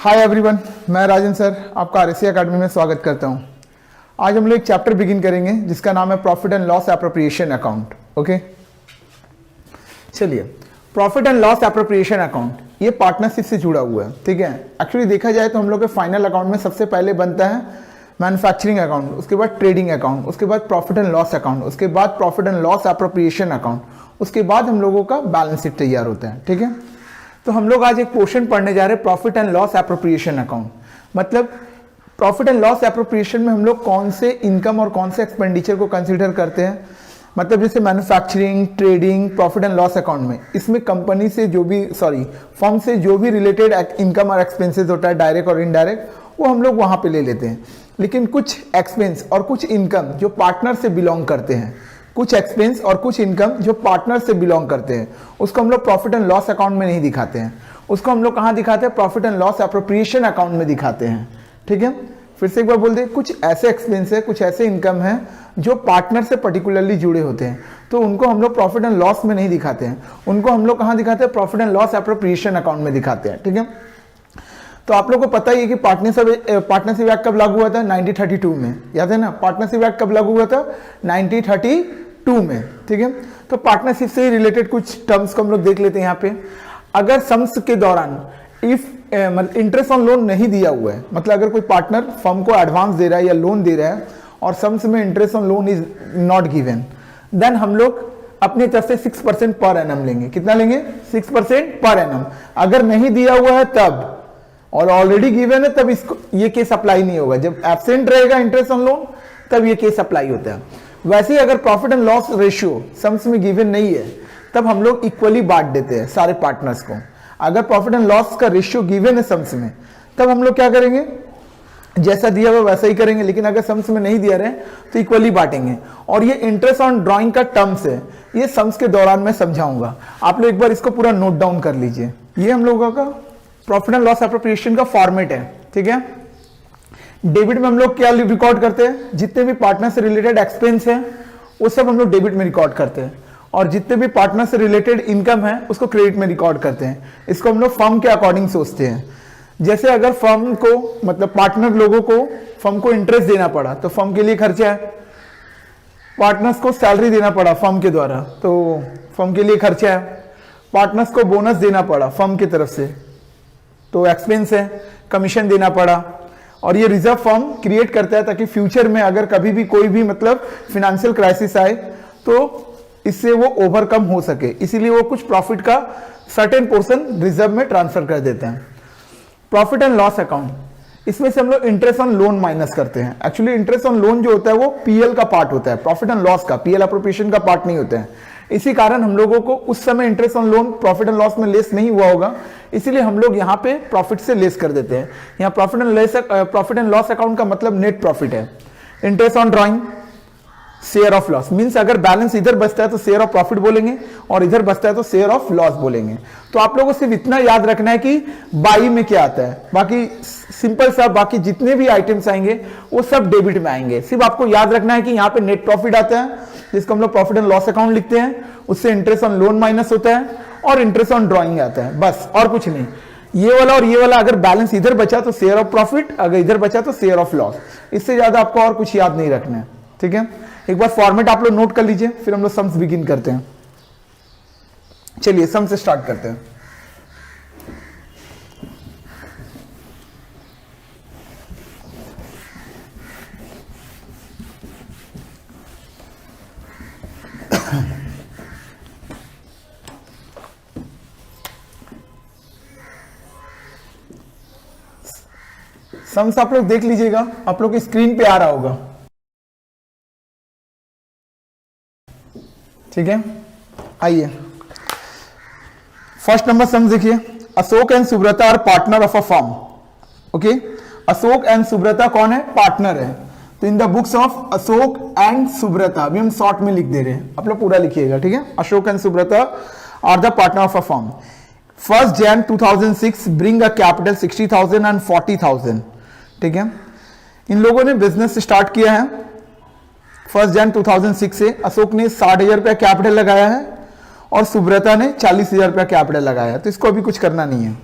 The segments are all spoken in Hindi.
हाय एवरीवन, मैं राजन सर आपका आरएससी एकेडमी में स्वागत करता हूं। आज हम लोग एक चैप्टर बिगिन करेंगे जिसका नाम है profit and loss appropriation account. Okay, चलिए, profit and loss appropriation account ये पार्टनरशिप से जुड़ा हुआ है। ठीक है, एक्चुअली देखा जाए तो हम लोग के फाइनल अकाउंट में सबसे पहले बनता है मैन्युफैक्चरिंग अकाउंट, उसके बाद ट्रेडिंग अकाउंट, उसके बाद प्रॉफिट एंड लॉस अकाउंट, उसके बाद profit and loss appropriation account, उसके बाद हम लोगों का बैलेंस शीट तैयार होता है। ठीक है, तो हम लोग आज एक पोर्शन पढ़ने जा रहे हैं profit and loss appropriation account. मतलब प्रॉफिट एंड लॉस एप्रोप्रिएशन में हम लोग कौन से इनकम और कौन से एक्सपेंडिचर को कंसीडर करते हैं। मतलब जैसे manufacturing, trading, profit and loss account में इसमें कंपनी से जो भी फर्म से जो भी रिलेटेड इनकम और एक्सपेंसेस होता है, डायरेक्ट और इनडायरेक्ट, वो हम लोग वहां पे ले लेते हैं। लेकिन कुछ एक्सपेंस और कुछ इनकम जो पार्टनर से बिलोंग करते हैं, कुछ एक्सपेंस और कुछ इनकम जो पार्टनर से बिलोंग करते हैं, उसको हम लोग प्रॉफिट एंड लॉस अकाउंट में नहीं दिखाते हैं। उसको हम लोग कहां दिखाते हैं? Profit and loss appropriation account में दिखाते हैं। ठीक है, फिर से एक बार बोल दे, कुछ ऐसे एक्सपेंस है, कुछ ऐसे इनकम है जो पार्टनर से पर्टिकुलरली जुड़े होते हैं, तो उनको हम लोग प्रॉफिट एंड लॉस में नहीं दिखाते हैं। उनको हम लोग कहां दिखाते हैं? Profit and loss appropriation account में दिखाते हैं। ठीक है, तो आप लोगों को पता ही है कि पार्टनरशिप एक्ट कब लागू हुआ था? 1932 में। याद है ना? पार्टनरशिप एक्ट कब लागू हुआ था? 1932 में। ठीक है, तो पार्टनरशिप से रिलेटेड कुछ टर्म्स को हम लोग देख लेते हैं यहाँ पे। अगर सम्स के दौरान इंटरेस्ट ऑन लोन नहीं दिया हुआ है, मतलब अगर कोई पार्टनर फर्म को एडवांस दे रहा है या लोन दे रहा है और सम्स में interest on loan is not given, then हम लोग अपनी तरफ से 6% पर एनम लेंगे। कितना लेंगे? 6% पर एनम। अगर नहीं दिया हुआ है तब, और ऑलरेडी गिवन है तब इसको ये केस अप्लाई नहीं होगा। जब एब्सेंट रहेगा इंटरेस्ट ऑन लोन तब ये केस अप्लाई होता है। वैसे ही अगर profit and loss ratio sums में गिवन नहीं है तब हम लोग इक्वली बांट देते हैं सारे पार्टनर्स को। अगर प्रॉफिट एंड लॉस का रेशियो गिवन है सम्स में, तब हम लोग क्या करेंगे? जैसा दिया हुआ वैसा ही करेंगे। लेकिन अगर सम्स में नहीं दिया रहे तो इक्वली बांटेंगे। और ये इंटरेस्ट ऑन ड्रॉइंग का टर्म्स है, ये सम्स के दौरान मैं समझाऊंगा। आप लोग एक बार इसको पूरा नोट डाउन कर लीजिए। ये हम लोगों का प्रॉफिट एंड लॉस एप्रोप्रिएशन का फॉर्मेट है। ठीक है, डेबिट में हम लोग क्या रिकॉर्ड करते हैं? जितने भी पार्टनर से रिलेटेड एक्सपेंस है वो सब हम लोग डेबिट में रिकॉर्ड करते हैं, और जितने भी पार्टनर से रिलेटेड इनकम है उसको क्रेडिट में रिकॉर्ड करते हैं। इसको हम लोग फर्म के अकॉर्डिंग सोचते हैं। जैसे अगर फर्म को, मतलब पार्टनर लोगों को फर्म को इंटरेस्ट देना पड़ा तो फर्म के लिए खर्चा है। पार्टनर्स को सैलरी देना पड़ा फर्म के द्वारा तो फर्म के लिए खर्चा है। पार्टनर्स को बोनस देना पड़ा फर्म की तरफ से तो एक्सपेंस है। कमीशन देना पड़ा, और ये रिजर्व फर्म क्रिएट करता है ताकि फ्यूचर में अगर कभी भी कोई भी मतलब फाइनेंशियल क्राइसिस आए तो इससे वो ओवरकम हो सके, इसीलिए वो कुछ प्रॉफिट का सर्टेन पोर्शन रिजर्व में ट्रांसफर कर देते हैं। प्रॉफिट एंड लॉस अकाउंट, इसमें से हम लोग इंटरेस्ट ऑन लोन माइनस करते हैं। एक्चुअली इंटरेस्ट ऑन लोन जो होता है वो पीएल का पार्ट होता है, प्रॉफिट एंड लॉस का, पीएल एप्रोप्रिएशन का पार्ट नहीं होता है। इसी कारण हम लोगों को उस समय interest on loan profit and loss में लेस नहीं हुआ होगा, इसीलिए हम लोग यहाँ पे प्रॉफिट से लेस कर देते हैं। यहाँ प्रॉफिट एंड लॉस अकाउंट का मतलब नेट प्रॉफिट है। Interest on drawing, share of loss, means अगर बैलेंस इधर बचता है तो शेयर ऑफ प्रॉफिट बोलेंगे और इधर बचता है तो शेयर ऑफ लॉस बोलेंगे। तो आप लोगों को सिर्फ इतना याद रखना है कि बाई में क्या आता है, बाकी सिंपल सा, बाकी जितने भी आइटम्स आएंगे वो सब डेबिट में आएंगे। सिर्फ आपको याद रखना है कि यहाँ पे नेट प्रॉफिट आता है जिसको हम लोग प्रॉफिट एंड लॉस अकाउंट लिखते हैं, उससे इंटरेस्ट ऑन लोन माइनस होता है और इंटरेस्ट ऑन ड्रॉइंग आता है, बस और कुछ नहीं। ये वाला और ये वाला, अगर बैलेंस इधर बचा तो शेयर ऑफ प्रॉफिट, अगर इधर बचा तो शेयर ऑफ लॉस। इससे ज्यादा आपको और कुछ याद नहीं रखना है। ठीक है, एक बार फॉर्मेट आप लोग नोट कर लीजिए, फिर हम लोग सम्स बिगिन करते हैं। चलिए सम से स्टार्ट करते हैं। सम्स आप लोग देख लीजिएगा, आप लोग की स्क्रीन पे आ रहा होगा। ठीक है, आइए फर्स्ट नंबर सम्स देखिए। Ashok and Subrata are partner of a firm. Okay, Ashok and Subrata कौन है? पार्टनर है। तो in the books of Ashok and Subrata, अभी हम शॉर्ट में लिख दे रहे हैं, आप लोग पूरा लिखिएगा। ठीक है, Ashok and Subrata are the partner of a firm. 1 Jan 2006 bring a capital 60,000 and 40,000। ठीक है, इन लोगों ने बिजनेस स्टार्ट किया है 1 Jan 2006 से। अशोक ने 60,000 रुपया कैपिटल लगाया है और सुब्रता ने 40,000 रुपया कैपिटल लगाया है, तो इसको अभी कुछ करना नहीं है।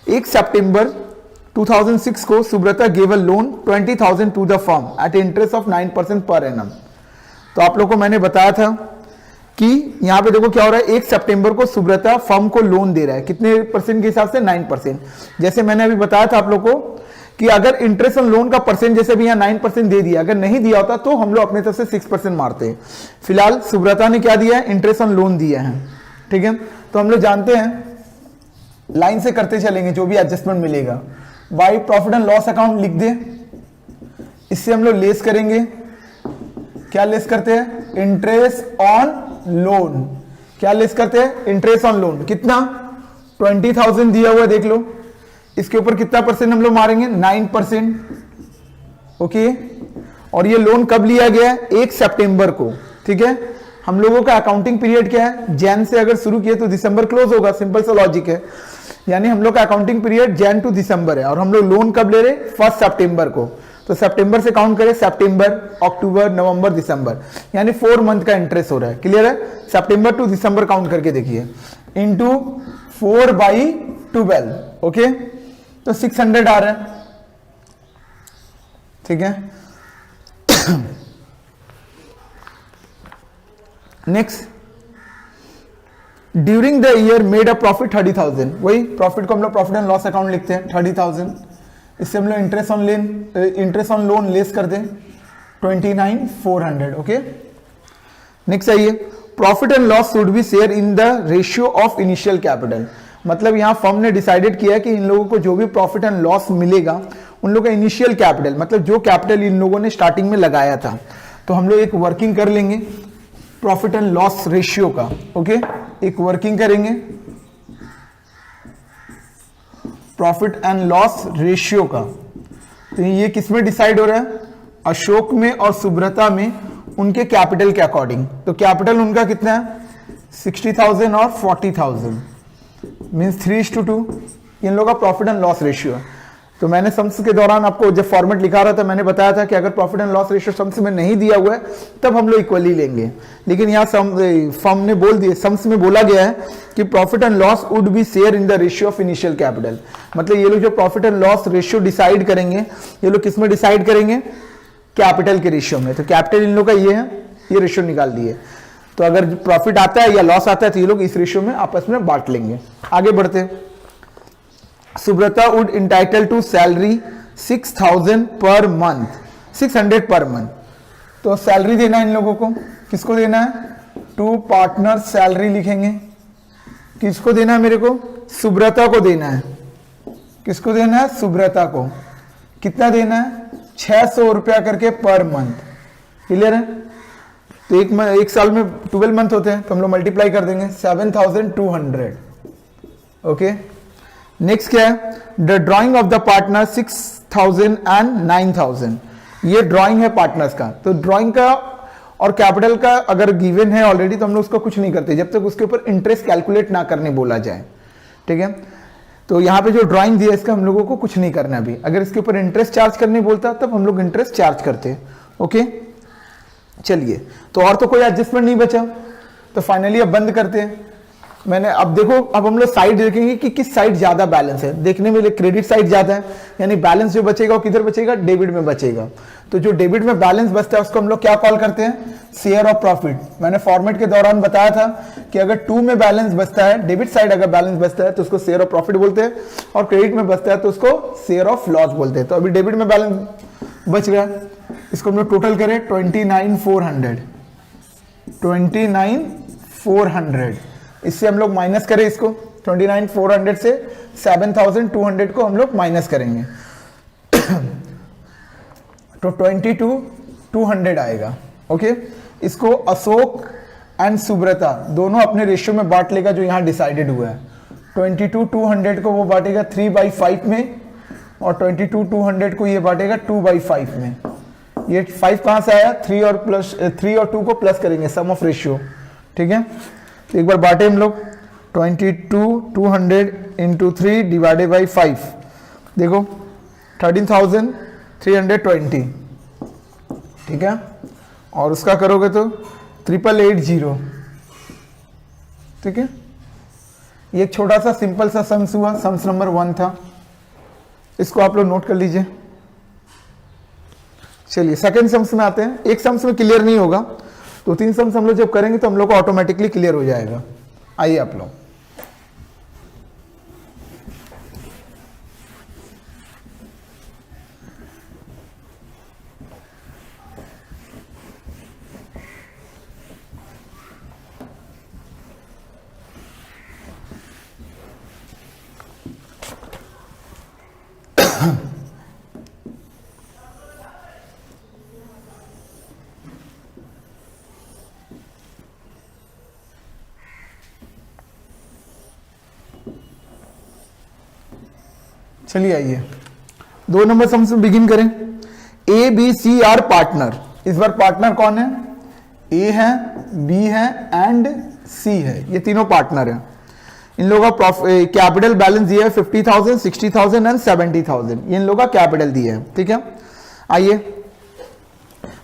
1 सितंबर 2006 को Subrata gave a loan 20,000 to the firm at interest of 9% per annum. तो आप लोगों को मैंने बताया था कि यहां पे देखो क्या हो रहा है, 1 सितंबर को सुब्रता फर्म को लोन दे रहा है, कितने परसेंट के हिसाब से, 9%। जैसे मैंने अभी बताया था आप लोगों को कि अगर इंटरेस्ट ऑन लोन का परसेंट जैसे भी यहाँ 9% दे दिया, अगर नहीं दिया होता तो हम लोग अपने तरफ से 6% मारते हैं। फिलहाल सुब्रता ने क्या दिया है, इंटरेस्ट ऑन लोन दिया है, ठीक है। तो हम लोग जानते हैं, लाइन से करते चलेंगे, जो भी एडजस्टमेंट मिलेगा। By profit and loss account लिख दे, इससे हम लोग लेस करेंगे, क्या लेस करते हैं, इंटरेस्ट ऑन लोन। क्या लेस करते हैं, इंटरेस्ट ऑन लोन। कितना, 20,000 दिया हुआ है, देख लो, इसके ऊपर कितना परसेंट हम लोग मारेंगे, 9%, ओके। और ये लोन कब लिया गया है, 1 सितंबर को, ठीक है। हम लोगों का अकाउंटिंग पीरियड क्या है, जैन से अगर शुरू किया तो दिसंबर क्लोज होगा, सिंपल सा लॉजिक है। यानी हम लोग का अकाउंटिंग पीरियड जैन टू दिसंबर है, और हम लोग लोन कब ले रहे, 1 सितंबर को। तो सितंबर से काउंट करें, सितंबर, अक्टूबर, नवंबर, दिसंबर, यानी 4 मंथ का इंटरेस्ट हो रहा है। क्लियर है, सितंबर टू दिसंबर काउंट करके देखिए, इंटू 4/12, ओके। तो 600 आ रहा है, ठीक है। Next, during the year made a profit 30,000। वही प्रॉफिट को हम लोग प्रॉफिट एंड लॉस अकाउंट लिखते हैं, 30,000। इससे हम लोग इंटरेस्ट ऑन लोन लेस कर दें, 29,400, ओके। नेक्स्ट आइए, profit and loss should be share in the ratio of initial capital. मतलब यहां फर्म ने डिसाइडेड किया है कि इन लोगों को जो भी प्रॉफिट एंड लॉस मिलेगा, उन लोगों का इनिशियल कैपिटल, मतलब जो कैपिटल इन लोगों ने स्टार्टिंग में लगाया था। तो हम लोग एक वर्किंग कर लेंगे प्रॉफिट एंड लॉस रेशियो का, ओके। एक वर्किंग करेंगे प्रॉफिट एंड लॉस रेशियो का। तो ये किस में डिसाइड हो रहा है, अशोक में और सुब्रता में, उनके कैपिटल के अकॉर्डिंग। तो कैपिटल उनका कितना है, 60,000 और 40,000, मीन्स 3:2। इन लोगों का प्रॉफिट एंड लॉस रेशियो है। तो मैंने सम्स के दौरान आपको जब फॉर्मेट लिखा रहा था, मैंने बताया था कि अगर profit and loss ratio sums में नहीं दिया हुआ है तब हम लोग इक्वली लेंगे। लेकिन यहाँ फर्म ने बोल दिया, सम्स में बोला गया है कि profit and loss would be share in the ratio of initial capital. मतलब ये लोग जो profit and loss ratio decide करेंगे, ये लोग किस में डिसाइड करेंगे, कैपिटल के रेशियो में। तो कैपिटल इन लोग का ये है, ये रेशियो निकाल दिए। तो अगर प्रॉफिट आता है या लॉस आता है तो ये लोग इस रेशियो में आपस में बांट लेंगे। आगे बढ़ते, Subrata would entitle to salary 6,000 per month, 600 पर मंथ। तो सैलरी देना है इन लोगों को, किसको देना है, 2 पार्टनर सैलरी लिखेंगे। किसको देना है मेरे को, सुब्रता को देना है। किसको देना है, सुब्रता को। कितना देना है, 600 रुपया करके पर मंथ। क्लियर है। तो एक साल में 12 मंथ होते हैं, तो हम लोग मल्टीप्लाई कर देंगे, 7,200, ओके। नेक्स्ट क्या है, the drawing of the partner 6,000 and 9,000। ये ड्रॉइंग है पार्टनर्स का। तो ड्रॉइंग का और कैपिटल का अगर गिवन है ऑलरेडी तो हम लोग उसका कुछ नहीं करते जब तक उसके ऊपर इंटरेस्ट कैलकुलेट ना करने बोला जाए, ठीक है। तो यहाँ पे जो ड्रॉइंग दिया इसका हम लोगों को कुछ नहीं करना अभी। अगर इसके ऊपर इंटरेस्ट चार्ज करने बोलता तब हम लोग इंटरेस्ट चार्ज करते, ओके। चलिए, तो और तो कोई एडजस्टमेंट नहीं बचा, तो फाइनली अब बंद करते हैं। मैंने अब देखो, अब हम लोग साइड देखेंगे कि किस साइड ज्यादा बैलेंस है। देखने में क्रेडिट साइड ज्यादा है, यानी बैलेंस जो बचेगा वो किधर बचेगा, डेबिट में बचेगा। तो जो डेबिट में बैलेंस बचता है उसको हम लोग क्या कॉल करते हैं, शेयर ऑफ प्रॉफिट। मैंने फॉर्मेट के दौरान बताया था कि अगर 2 में बैलेंस बचता है, डेबिट साइड अगर बैलेंस बचता है तो उसको शेयर ऑफ प्रॉफिट बोलते हैं, और क्रेडिट में बचता है तो उसको शेयर ऑफ लॉस बोलते हैं। तो अभी डेबिट में बैलेंस बच गया, इसको हम लोग टोटल करें 29,400, 29,400। इससे हम लोग माइनस करें इसको, 29,400 से 7,200 को हम लोग माइनस करेंगे तो 22,200 आएगा, ओके। इसको अशोक एंड सुब्रता दोनों अपने रेशियो में बांट लेगा जो यहाँ डिसाइडेड हुआ है। 22,200 को वो बांटेगा 3/5 में, और 22,200 को ये बांटेगा 2/5 में। ये 5 कहां से आया, 3 और 2 को प्लस करेंगे, सम ऑफ रेशियो, ठीक है। तो एक बार बांटे हम लोग, 22,200 इंटू 3 डिवाइडेड बाई 5, देखो 13,320, ठीक है। और उसका करोगे तो 8,880, ठीक है। ये एक छोटा सा सिंपल सा सम्स हुआ, सम्स नंबर 1 था। इसको आप लोग नोट कर लीजिए। चलिए सेकंड सम्स में आते हैं। एक सम्स में क्लियर नहीं होगा, 2-3 सम्स हम लोग जब करेंगे तो हम लोग को ऑटोमेटिकली क्लियर हो जाएगा। आइए आप लोग, चलिए आइए 2 नंबर सम से बिगिन करें। A B C are partner. इस बार पार्टनर कौन है? ए है, बी है एंड सी है। ये तीनों पार्टनर हैं। इन लोगों का कैपिटल बैलेंस दिया है 50,000, 60,000 एंड 70,000। ये इन लोगों का कैपिटल दिया है। ठीक है, आइए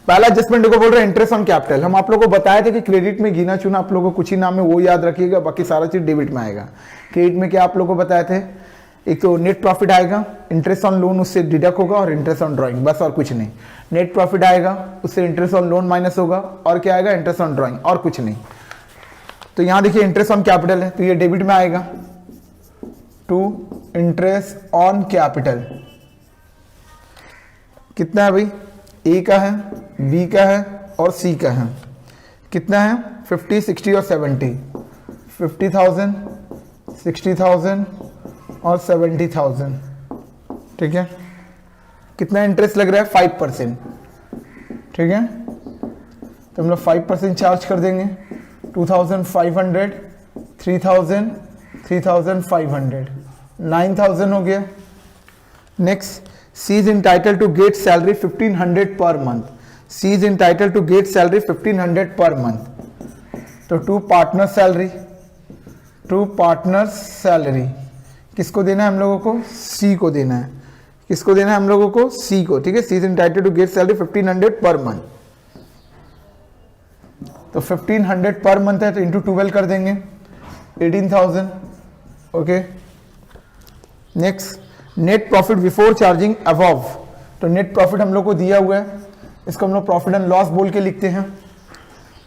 पहला एडजस्टमेंट को बोल रहे हैं इंटरेस्ट ऑन कैपिटल। हम आप लोगों को बताया था कि क्रेडिट में गिना चुना आप लोगों को कुछ ही नाम है वो याद रखिएगा, बाकी सारा चीज डेबिट में आएगा। क्रेडिट में क्या आप लोगों को बताए थे? एक तो नेट प्रॉफिट आएगा, इंटरेस्ट ऑन लोन उससे डिडक्ट होगा और इंटरेस्ट ऑन ड्राइंग, बस और कुछ नहीं। नेट प्रॉफिट आएगा, उससे इंटरेस्ट ऑन लोन माइनस होगा और क्या आएगा? इंटरेस्ट ऑन ड्राइंग, और कुछ नहीं। तो यहां देखिए इंटरेस्ट ऑन कैपिटल है तो ये डेबिट में आएगा टू इंटरेस्ट ऑन कैपिटल। कितना है भाई? ए का है, बी का है और सी का है। कितना है? 50, 60 और 70। 50,000, 60,000 और 70,000। ठीक है, कितना इंटरेस्ट लग रहा है? 5%। ठीक है, तो हम लोग 5% चार्ज कर देंगे। 2,500, 3,000, 3,500, 9,000 हो गया। Next, C is entitled to get salary 1,500 per month. C is entitled to get salary 1,500 per month. तो two partner salary, two partner salary किसको देना है हम लोगों को? सी को देना है। किसको देना है हम लोगों को? सी को। ठीक है, C is entitled to get salary 1,500 per month. तो 1,500 पर मंथ है तो इंटू 12 कर देंगे, 18,000। Okay, next, net profit before charging above. तो नेट प्रॉफिट हम लोग को दिया हुआ है, इसको हम लोग प्रॉफिट एंड लॉस बोल के लिखते हैं।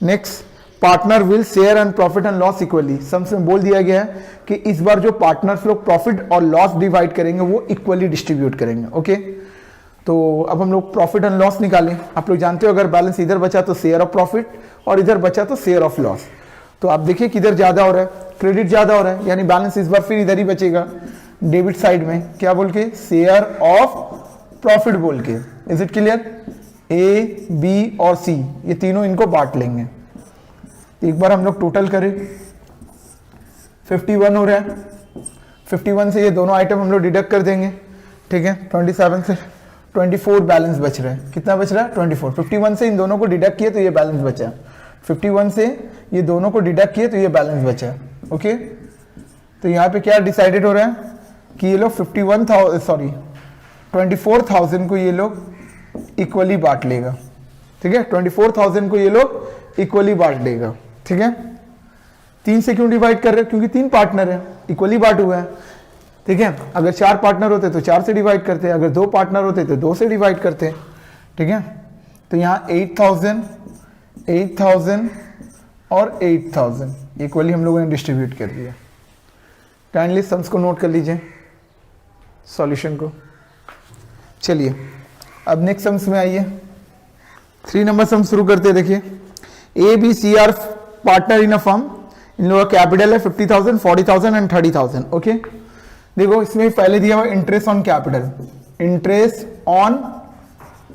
Next, partner will share and profit and loss equally. Sums में बोल दिया गया है कि इस बार जो पार्टनर्स लोग प्रॉफिट और लॉस डिवाइड करेंगे वो इक्वली डिस्ट्रीब्यूट करेंगे। ओके, तो अब हम लोग प्रॉफिट एंड लॉस निकालें। आप लोग जानते हो अगर बैलेंस इधर बचा तो शेयर ऑफ प्रॉफिट और इधर बचा तो शेयर ऑफ लॉस। तो आप देखिए किधर ज्यादा हो रहा है? क्रेडिट ज्यादा हो रहा है, यानी बैलेंस इस बार फिर इधर ही बचेगा डेबिट साइड में। क्या बोल के? शेयर ऑफ प्रॉफिट बोल के। Is it clear? A, B और सी ये तीनों इनको बांट लेंगे। एक बार हम लोग टोटल करें, 51 हो रहा है। 51 से ये दोनों आइटम हम लोग डिडक्ट कर देंगे। ठीक है, 27 से 24 बैलेंस बच रहा है। कितना बच रहा है? 24। 51 से इन दोनों को डिडक्ट किए तो ये बैलेंस बचा। 51 से ये दोनों को डिडक्ट किए तो ये बैलेंस बचा। ओके, तो यहाँ पे क्या डिसाइडेड हो रहा है कि ये लोग 24,000 को ये लोग इक्वली बांट लेगा। ठीक है, 24,000 को ये लोग इक्वली बांट लेगा। ठीक है, 3 से क्यों डिवाइड कर रहे हैं? क्योंकि 3 पार्टनर है, इक्वली बांट हुआ है। ठीक है, अगर 4 पार्टनर होते तो 4 से डिवाइड करते, अगर 2 पार्टनर होते तो 2 से डिवाइड करते। ठीक है, तो यहाँ 8,000, 8,000 और 8,000 इक्वली हम लोगों ने डिस्ट्रीब्यूट कर दिया। काइंडली सम्स को नोट कर लीजिए, सॉल्यूशन को। चलिए अब नेक्स्ट सम्स में आइए। 3 नंबर सम शुरू करते हैं। देखिए, A B C are partner in a firm. इन लोगों का कैपिटल है 50,000, 40,000 एंड 30,000। ओके, देखो इसमें पहले दिया हुआ interest on capital, interest on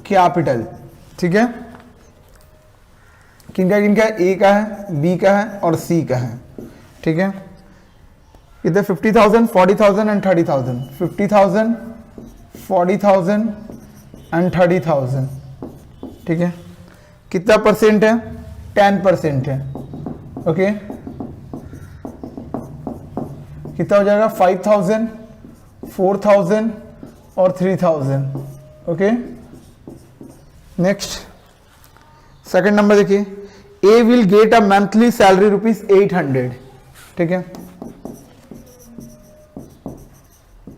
capital. ठीक है, किनका किनका? ए का है, बी का है और सी का है। ठीक है, इधर 50,000, 40,000 एंड 30,000। 50,000, 40,000 एंड 30,000। ठीक है, कितना परसेंट है? 10% है। ओके, कितना हो जाएगा? 5,000, 4,000 और 3,000। ओके, नेक्स्ट सेकंड नंबर देखिए, A will get a monthly salary ₹800। ठीक है,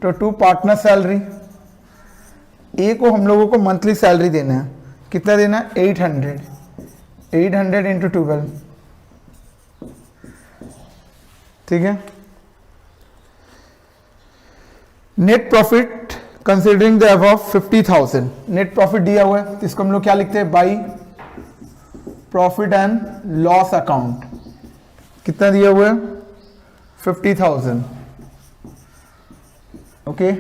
तो टू पार्टनर सैलरी ए को हम लोगों को मंथली सैलरी देना है, कितना देना है 800, 800 इंटू 12, ठीक है। Net profit considering the above 50,000, net profit दिया हुआ है तो इसको हम लोग क्या लिखते हैं, by profit and loss account, कितना दिया हुआ है 50,000, okay.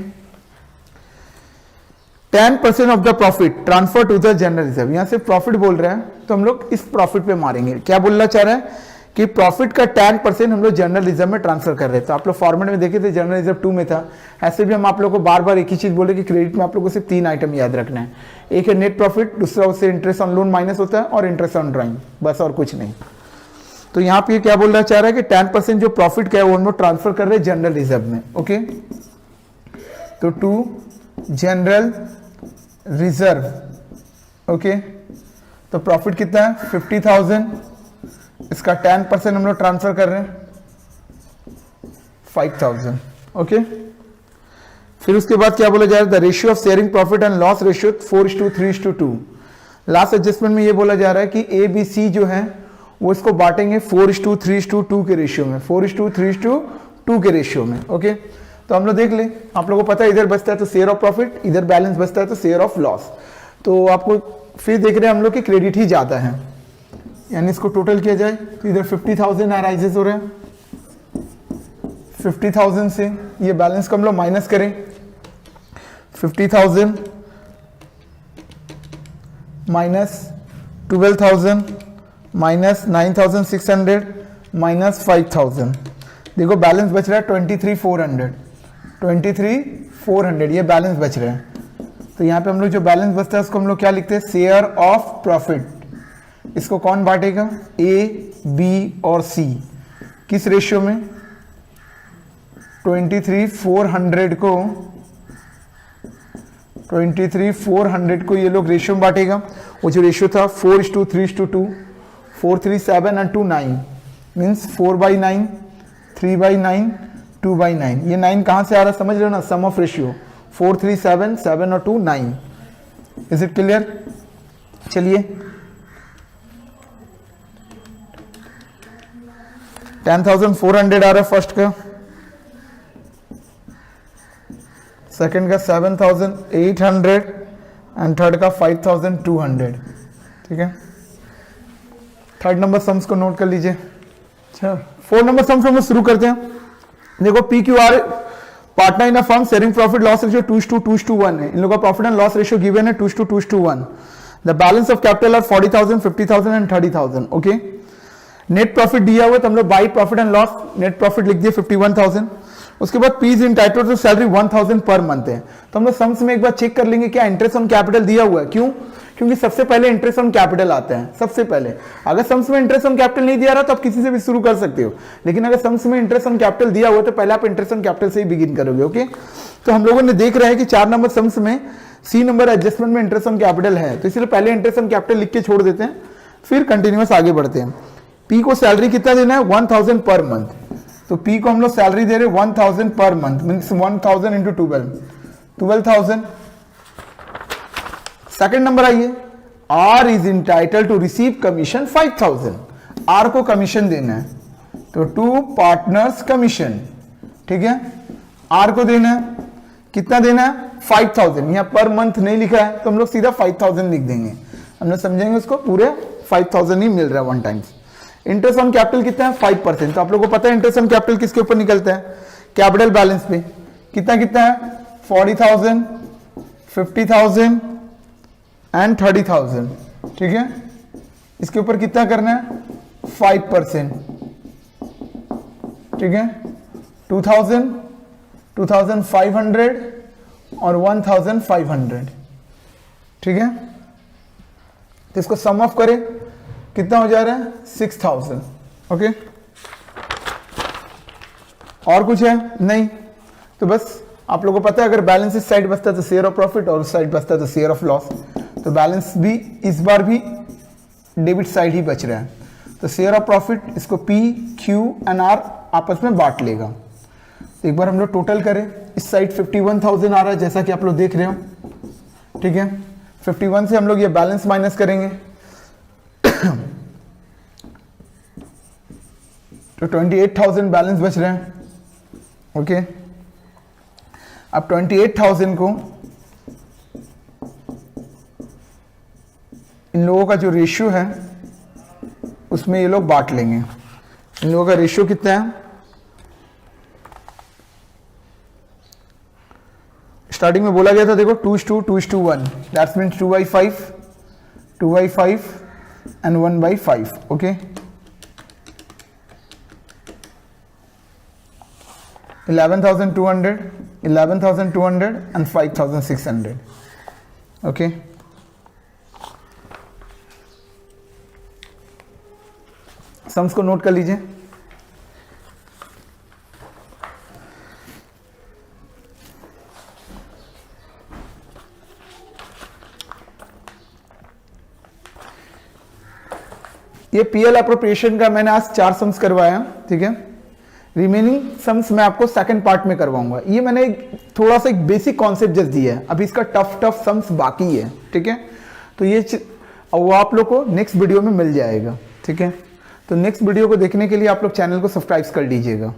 10% of the profit transfer to the general reserve, यहां से प्रॉफिट बोल रहे हैं तो हम लोग इस प्रॉफिट पे मारेंगे। क्या बोलना चाह रहे हैं कि प्रॉफिट का 10% हम लोग जनरल रिजर्व में ट्रांसफर कर रहे हैं। तो आप लोग फॉर्मेट में देखे थे जनरल रिजर्व 2 में था। ऐसे भी हम आप लोग को बार बार एक ही चीज बोले कि क्रेडिट में आप लोग को सिर्फ 3 आइटम याद रखना है, एक है नेट प्रॉफिट, दूसरा उससे इंटरेस्ट ऑन लोन माइनस होता है और इंटरेस्ट ऑन ड्राइंग, बस और कुछ नहीं। तो यहाँ पे क्या बोलना चाह रहा है कि 10% जो प्रॉफिट का है वो हम लोग ट्रांसफर कर रहे हैं जनरल रिजर्व में, ओके। तो टू जनरल रिजर्व, ओके। तो प्रॉफिट कितना है 50,000, इसका 10% हम लोग ट्रांसफर कर रहे हैं 5,000, ओके। फिर उसके बाद क्या बोला जा रहा है, the ratio of sharing profit and loss ratio 4:3:2। Last adjustment में ये बोला जा रहा है कि ए बी सी जो है वो इसको बांटेंगे 4:3:2 के रेशियो में, 4:3:2 के रेशियो में, ओके। तो हम लोग देख ले, आप लोगों को पता है इधर बचता है तो शेयर ऑफ प्रॉफिट, इधर बैलेंस बचता है तो शेयर ऑफ लॉस। तो आपको फिर देख रहे हैं हम लोग कि क्रेडिट ही ज्यादा है, यानी इसको टोटल किया जाए तो इधर 50,000 अराइजेस हो रहे हैं, 50,000 से ये बैलेंस को हम लोग माइनस करें, 50,000 माइनस 12,000 माइनस 9,600 माइनस 5,000, देखो बैलेंस बच रहा है 23,400, 23,400 ये बैलेंस बच रहा है। तो यहाँ पे हम लोग जो बैलेंस बचता है उसको हम लोग क्या लिखते हैं, शेयर ऑफ प्रॉफिट। इसको कौन बांटेगा, ए बी और सी, किस रेशियो में, 23,400 को 23,400 को ये लोग रेशियो में बांटेगा। वो जो रेशियो था 4:3:2, 4, 3, 7 and 2 9 मीन्स 4/9, 3/9, 2/9। ये 9 कहां से आ रहा है समझ रहे हो ना, सम ऑफ रेशियो 4, 3, 7, 7 और 2 9। Is it clear? चलिए 10,400 आ रहा है फर्स्ट का, सेकंड का 7,800 एंड थर्ड का 5,200, ठीक है। थर्ड नंबर सम्स को नोट कर लीजिए। अच्छा 4 नंबर सम्स हम शुरू करते हैं। देखो P Q R partner in a firm sharing profit loss ratio 2:1 है। इन लोगों का profit and loss ratio given है 2:1। The balance of capital are 40,000, 50,000 and 30,000, okay. Net profit दिया हुआ तो हम लोग by profit and loss net profit लिख दिए 51,000। उसके बाद P is entitled to salary 1,000 per month है। तो हम लोग सम्स में एक बार चेक कर लेंगे क्या इंटरेस्ट ऑन कैपिटल दिया हुआ है। क्यों? क्योंकि सबसे पहले इंटरेस्ट ऑन कैपिटल आता है सबसे पहले। अगर सम्स में इंटरेस्ट ऑन कैपिटल नहीं दिया रहा तो आप किसी से भी शुरू कर सकते हो, लेकिन अगर सम्स में इंटरेस्ट ऑन कैपिटल दिया हुआ तो पहले आप इंटरेस्ट ऑन कैपिटल से ही बिगिन करोगे, ओके। तो हम लोगों ने देख रहे हैं कि 4 नंबर सम्स में सी नंबर एडजस्टमेंट में इंटरेस्ट ऑन कैपिटल है, तो इसलिए पहले इंटरेस्ट ऑन कैपिटल लिख के छोड़ देते हैं, फिर कंटिन्यूअस आगे बढ़ते हैं। पी को सैलरी कितना देना है 1,000 पर मंथ, तो पी को हम लोग सैलरी दे रहे 1,000 per month means 1,000 into 12,000। Second number आइए, R is entitled to receive commission 5,000। R को कमीशन देना है तो 2 पार्टनर्स कमीशन, ठीक है। आर को देना है कितना देना है 5,000। यहां पर मंथ नहीं लिखा है तो हम लोग सीधा 5,000 लिख देंगे, हम लोग समझेंगे उसको पूरे 5,000 ही मिल रहा है 1 टाइम्स। इंटरेस्ट ऑन कैपिटल कितना है 5%। तो आप लोगों को पता है इंटरेस्ट ऑन कैपिटल किसके ऊपर निकलता है, कैपिटल बैलेंस पे। कितना कितना है 40,000, 50,000 एंड 30,000, ठीक है। इसके ऊपर कितना करना है 5%, ठीक है। 2,000, 2,500 और 1,500, ठीक है। तो इसको सम ऑफ करें कितना हो जा रहा है 6,000, ओके। और कुछ है नहीं, तो बस आप लोगों को पता है अगर बैलेंस इस साइड बचता है तो शेयर ऑफ प्रॉफिट और उस साइड बचता है तो शेयर ऑफ लॉस। तो बैलेंस भी इस बार भी डेबिट साइड ही बच रहा है, तो शेयर ऑफ प्रॉफिट इसको पी क्यू एंड आर आपस में बांट लेगा। तो एक बार हम लोग टोटल करें, इस साइड 51,000 आ रहा है जैसा कि आप लोग देख रहे हो, ठीक है। 51 से हम लोग ये बैलेंस माइनस करेंगे तो 28,000 बैलेंस बच रहे हैं। ओके, अब 28,000 को इन लोगों का जो रेशियो है उसमें ये लोग बांट लेंगे। इन लोगों का रेशियो कितना है? स्टार्टिंग में बोला गया था देखो 2:1, that's means 2/5, 2/5 and 1/5। Okay, 11,200, 11,200 and 5,600। Okay, sums को नोट कर लीजिए। ये पीएल अप्रोप्रिएशन का मैंने आज 4 सम्स करवाया, ठीक है। रिमेनिंग सम्स मैं आपको सेकंड पार्ट में करवाऊंगा। ये मैंने थोड़ा सा एक बेसिक कॉन्सेप्ट जस्ट दिया है, अभी इसका टफ सम्स बाकी है, ठीक है। तो ये वो आप लोग को नेक्स्ट वीडियो में मिल जाएगा, ठीक है। तो नेक्स्ट वीडियो को देखने के लिए आप लोग चैनल को सब्सक्राइब कर लीजिएगा।